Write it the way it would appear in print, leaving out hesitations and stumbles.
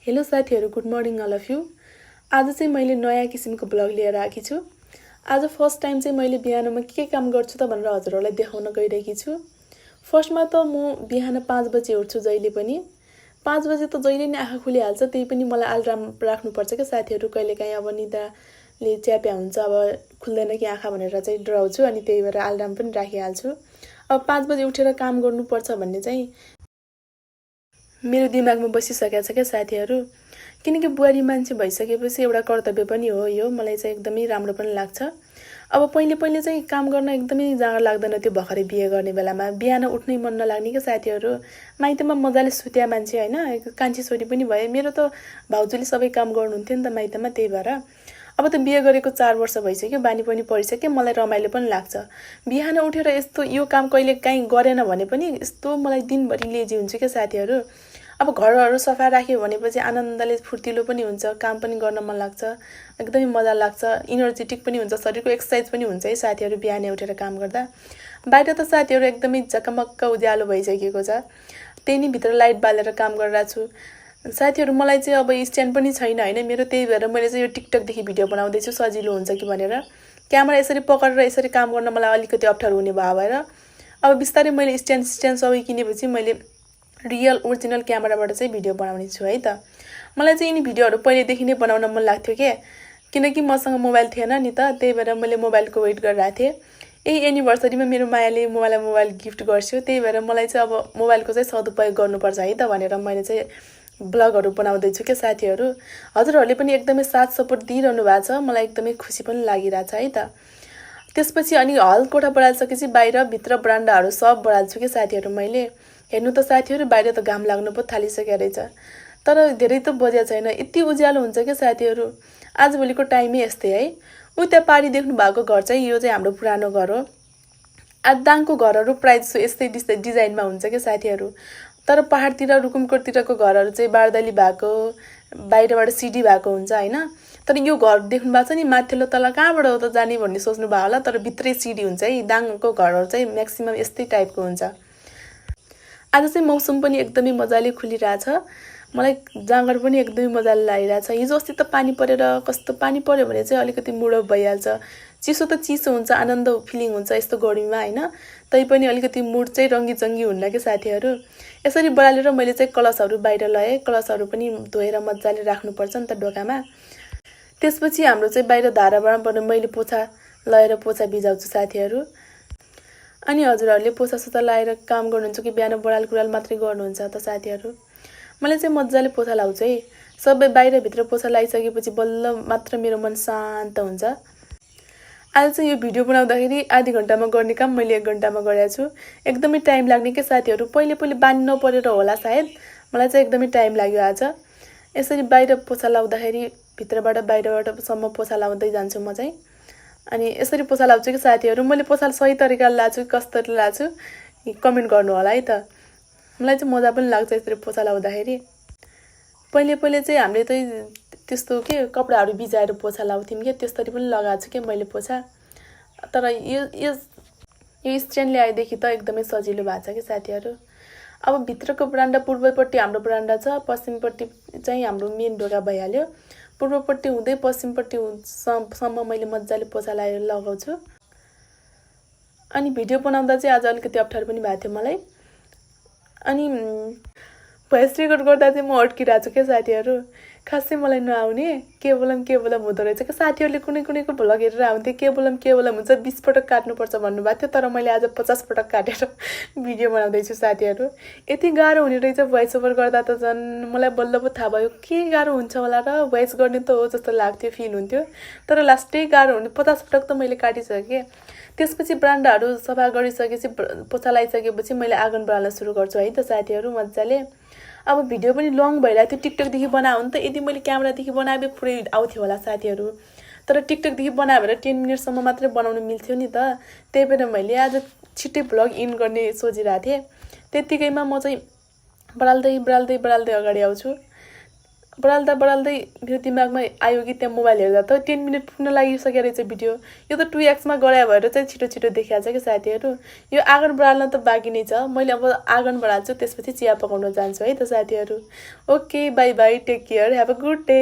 Hello साथीहरु, good morning all of you. आज चाहिँ मैले नयाँ किसिमको ब्लग लिएर आएकी छु। आज फर्स्ट टाइम चाहिँ मैले बिहानमा के काम गर्छु त भनेर हजुरहरुलाई देखाउन गइरहेकी छु। फर्स्टमा त म बिहान 5 बजे उठ्छु जहिले पनि। 5 बजे त जहिले नै आँखा खुलिहाल्छ, त्यही पनि मलाई अलार्म राख्नुपर्छ के साथीहरु। कहिलेकाहीँ अब निदाले च्याप्या हुन्छ, अब खुल्दैन कि आँखा भनेर चाहिँ डराउँछु, अनि त्यही भएर अलार्म पनि राखिहाल्छु। अब 5 बजे उठेर काम गर्नुपर्छ भन्ने चाहिँ मेरो दिमागमा बसिसकेको छ के साथीहरु। किनकि बुहारी मान्छे भइसकेपछि एउटा कर्तव्य पनि हो यो, मलाई चाहिँ एकदमै राम्रो पनि लाग्छ। अब पहिले चाहिँ काम गर्न एकदमै जाँगर लाग्दैन थियो भर्खरै बिहे गर्ने बेलामा। बिहान उठ्नै मन नलाग्ने के साथीहरु। माइतमा मजाले सुत्या मान्छे हैन, कान्छी छोरी पनि भए। मेरो त भाउजूले सबै काम गर्नुहुन्थ्यो नि त माइतमा, त्यही भएर अब त बिहे गरेको 4 वर्ष भइसक्यो, बानी पनि परिसक्यो, मलाई रमाइलो पनि लाग्छ। बिहान उठेर यस्तो यो काम कहिले काहीँ गरेन भने पनि यस्तो मलाई दिनभरि लेजी हुन्छु के साथीहरु। अब घरहरु सफा राख्यो भनेपछि आनन्दले फुर्तिलो पनि हुन्छ, काम पनि गर्न मन लाग्छ, एकदमै मजा लाग्छ, एनर्जेटिक पनि हुन्छ, शरीरको एक्सरसाइज पनि हुन्छ है साथीहरु बिहान उठेर काम गर्दा। बाहिर त साथीहरु एकदमै झकमक्क उज्यालो भइसकेको छ, त्यही नै भित्र लाइट बालेर काम गरिरहेछु। साथीहरु मलाई चाहिँ अब स्ट्यान्ड पनि छैन हैन मेरो, त्यही भएर मैले चाहिँ यो टिकटक देखि भिडियो बनाउँदै छु, सजिलो हुन्छ कि भनेर। क्यामेरा यसरी पकडेर यसरी काम गर्न मलाई अलिकति अप्ठ्यारो हुने भएर अब बिस्तारै मैले स्ट्यान्ड सबै किनेपछि मैले रियल ओरिजिनल क्यामेराबाट चाहिँ भिडियो बनाउने छु है त। मलाई चाहिँ यिनी भिडियोहरु पहिलेदेखि नै बनाउन मन लाग्थ्यो के, किनकि मसँग मोबाइल थिएन नि त, त्यही भएर मैले मोबाइलको वेट गरिरहेको थिएँ। यही एनिभर्सरीमा मेरो मायाले मलाई मोबाइल गिफ्ट गर्छ, त्यही भएर मलाई चाहिँ अब मोबाइलको चाहिँ सदुपयोग गर्नुपर्छ है त भनेर मैले चाहिँ ब्लगहरु बनाउँदै छु के साथीहरु। हजुरहरुले पनि एकदमै साथ सपोर्ट दिइरहनु भएको छ, मलाई एकदमै खुसी पनि लागिरहेछ है त। त्यसपछि अनि हल कोठा बढाल्सकेपछि बाहिर भित्र बरान्डाहरु सब बढाल्छु के साथीहरु मैले। हेर्नु त साथीहरु, बाहिर त घाम लाग्नु पो थालिसक्यो रहेछ, तर धेरै त बज्या छैन, यति उज्यालो हुन्छ के साथीहरु। आजभोलिको टाइमै यस्तै है। त्यहाँ पारी देख्नु भएको घर चाहिँ यो चाहिँ हाम्रो पुरानो घर हो। आदाङको घरहरु प्राय यस्तै डिजाइनमा हुन्छ के साथीहरु। तर पहाडतिर रुकुमकोटतिरको घरहरु चाहिँ बारदली भएको, बाहिरबाट सिडी भएको हुन्छ हैन। तर यो घर देख्नु भएको छ नि, माथिल्लो तला कहाँबाट हो त जाने भन्ने सोच्नु भयो होला, तर भित्रै सिडी हुन्छ है। दाङको घरहरु चाहिँ म्याक्सिमम यस्तै टाइपको हुन्छ। आज चाहिँ मौसम पनि एकदमै मजाले खुलिरहेछ, मलाई जाँगर पनि एकदमै मजाले लागिरहेछ। हिजो अस्ति त पानी परेर कस्तो पानी पर्यो भने चाहिँ अलिकति मुड अफ भइहाल्छ। चिसो त चिसो हुन्छ, आनन्द फिलिङ हुन्छ यस्तो गर्मीमा हैन, तैपनि अलिकति मुड चाहिँ रङ्गीचङ्गी हुन्न के साथीहरु। यसरी बढालेर मैले चाहिँ कलशहरु बाहिर लए, कलशहरु पनि धोएर मजाले राख्नुपर्छ नि त ढोकामा। त्यसपछि हाम्रो चाहिँ बाहिर धाराबाट मैले पोछा लगाएर पोछा भिजाउँछु साथीहरु। अनि हजुरहरुले पोछा सोछा लाएर काम गर्नुहुन्छ कि बिहान बडाल कुडाल मात्रै गर्नुहुन्छ त साथीहरु। मलाई चाहिँ मजाले पोछा लाउँछु है। सबै बाहिर भित्र पोछा लाइसकेपछि बल्ल मात्र मेरो मन शान्त हुन्छ। आज चाहिँ यो भिडियो बनाउँदाखेरि आधी घण्टामा गर्ने काम मैले 1 घण्टामा गरेछु। एकदमै टाइम लाग्ने के साथीहरु, पहिले बानी नपरेर होला सायद, मलाई चाहिँ एकदमै टाइम लाग्यो आज। यसरी बाहिर पोछा लाउँदाखेरि भित्रबाट बाहिरबाट सम्म पोछा लाउँदै जान्छु म चाहिँ। अनि यसरी पोछा लाउँछु कि साथीहरु, मैले पोछा सही तरिकाले लाछु कसरी लाछु कमेन्ट गर्नु होला है त। मलाई चाहिँ मजा पनि लाग्छ यसरी पोछा लाउँदाखेरि। पहिले चाहिँ हामीले चाहिँ त्यस्तो के कपडाहरु भिजाएर पोछा लाउँथ्यौं के, त्यसरी पनि लगाएको छु के मैले पोछा। तर यो स्ट्यान्ड ल्याएदेखि त एकदमै सजिलो भएको छ के साथीहरु। अब भित्रको बरान्डा पूर्वपट्टि हाम्रो बरान्डा छ, पश्चिमपट्टि चाहिँ हाम्रो मेन ढोका भइहाल्यो। पूर्वपट्टि हुँदै पश्चिमपट्टि सम्म मैले मजाले पोछा लाएर लगाउँछु। अनि भिडियो बनाउँदा चाहिँ आज अलिकति अप्ठ्यारो पनि भएको थियो मलाई। अनि भोइस रेकर्ड गर्दा चाहिँ म अड्किरहेछु के साथीहरु। खासै मलाई नआउने, केवलम हुँदो रहेछ के साथीहरुले। कुनैको भ्लग हेरेर आउँथे केवलम हुन्छ 20 पटक काट्नुपर्छ भन्नुभएको थियो, तर मैले आज 50 पटक काटेर भिडियो बनाउँदै छु साथीहरु। यति गाह्रो हुने रहेछ भोइस ओभर गर्दा त झन् मलाई बल्ल पो थाहा भयो के गाह्रो हुन्छ होला र। भोइस गर्ने त हो जस्तो लाग्थ्यो, फिल हुन्थ्यो, तर लास्टै गाह्रो हुने। 50 पटक त मैले काटिसके। त्यसपछि बरान्डाहरु सफा गरिसकेपछि पोछा लाइसकेपछि मैले आँगन बढाल्न सुरु गर्छु है त साथीहरु मजाले। अब भिडियो पनि लङ भइरहेको थियो, टिकटक देखि बनायो भने त यदि मैले क्यामेरा देखि बनाए पुरै आउँथ्यो होला साथीहरु, तर टिकटक देखि बनायो भने 10 मिनेटसम्म मात्रै बनाउन मिल्थ्यो नि त। त्यही भएर मैले आज छिट्टै ब्लग इन गर्ने सोचिरहेको थिएँ। त्यतिकैमा म चाहिँ बढाल्दै अगाडि आउँछु। बढाल्दै मेरो दिमागमा आयो कि त्यहाँ मोबाइल हेर्दा त 10 मिनट पुग्न लागिसकेको रहेछ भिडियो। यो त 2x मा गरायो भएर चाहिँ छिटो देखाएको छ कि साथीहरू। यो आँगन बढाल्न त बाँकी नै छ। मैले अब आँगन बढाल्छु, त्यसपछि चिया पकाउन जान्छु है त साथीहरू। Okay, bye bye, take care, have a good day.